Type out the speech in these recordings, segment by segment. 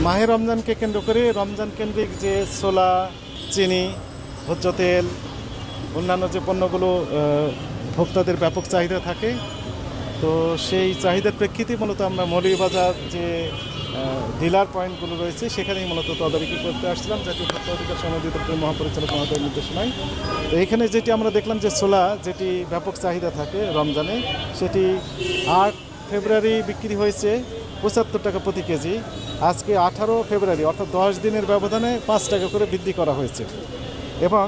মাহে রমজানকে কেন্দ্র করে রমজান কেন্দ্রিক যে ছোলা, চিনি, ভোজ্য তেল, অন্যান্য যে পণ্যগুলো ভোক্তাদের ব্যাপক চাহিদা থাকে, তো সেই চাহিদার প্রেক্ষিতে মূলত আমরা মৌলভীবাজার যে ডিলার পয়েন্টগুলো রয়েছে সেখানেই মূলত তদারকি করতে আসছিলাম, জাতীয় ভোক্তা অধিকার সংরক্ষিত মহাপরিচালক মহোদয়ের নির্দেশনায়। তো এখানে যেটি আমরা দেখলাম যে ছোলা যেটি ব্যাপক চাহিদা থাকে রমজানে, সেটি 8 ফেব্রুয়ারি বিক্রি হয়েছে 75 টাকা প্রতি কেজি। আজকে 18 ফেব্রুয়ারি অর্থাৎ 10 দিনের ব্যবধানে 5 টাকা করে বৃদ্ধি করা হয়েছে। এবং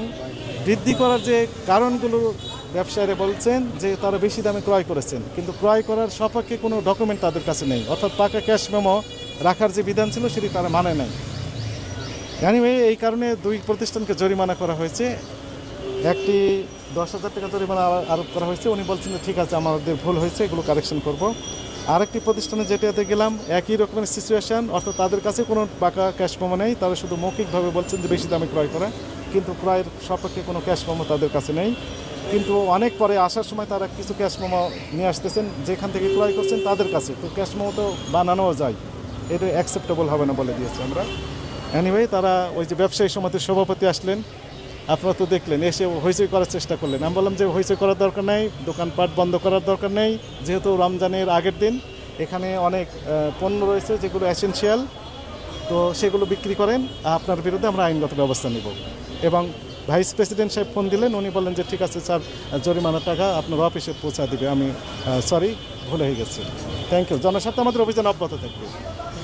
বৃদ্ধি করার যে কারণগুলো ব্যবসায়ীরা বলছেন যে তারা বেশি দামে ক্রয় করেছেন, কিন্তু ক্রয় করার সপক্ষে কোনো ডকুমেন্ট তাদের কাছে নেই, অর্থাৎ পাকা ক্যাশ মেমো রাখার যে বিধান ছিল সেটি তারা মানে নাই। এনিওয়ে, এই কারণে 2 প্রতিষ্ঠানকে জরিমানা করা হয়েছে। একটি 10,000 টাকা জরিমানা আরোপ করা হয়েছে। উনি বলছেন যে ঠিক আছে, আমাদের ভুল হয়েছে, এগুলো কারেকশন করব। আরেকটি প্রতিষ্ঠানে যেটাতে গেলাম, একই রকমের সিচুয়েশান, অর্থাৎ তাদের কাছে কোনো পাকা ক্যাশ মেমো নেই, তারা শুধু মৌখিকভাবে বলছেন যে বেশি দামে ক্রয় করা, কিন্তু ক্রয়ের সপক্ষে কোনো ক্যাশ মেমো তাদের কাছে নেই। কিন্তু অনেক পরে আসার সময় তারা কিছু ক্যাশ মেমো নিয়ে আসতেছেন যেখান থেকে ক্রয় করছেন তাদের কাছে, তো ক্যাশ মেমো তো বানানোও যায়, এটা অ্যাকসেপ্টেবল হবে না বলে দিয়েছি আমরা। এনিওয়ে, তারা ওই যে ব্যবসায়ী সমিতির সভাপতি আসলেন, আপনারা তো দেখলেন, এসে হইচই করার চেষ্টা করলেন। আমি বললাম যে হইচই করার দরকার নেই, দোকানপাট বন্ধ করার দরকার নেই, যেহেতু রমজানের আগের দিন এখানে অনেক পণ্য রয়েছে যেগুলো এসেনশিয়াল, তো সেগুলো বিক্রি করেন, আপনার বিরুদ্ধে আমরা আইনগত ব্যবস্থা নেব। এবং ভাইস প্রেসিডেন্ট সাহেব ফোন দিলেন, উনি বললেন যে ঠিক আছে স্যার, জরিমানার টাকা আপনার অফিসে পৌঁছা দিবে। আমি সরি, ভুল হয়ে গেছে। Thank you. জনস্বার্থে আমাদের অভিযান অব্যাহত থাকবে।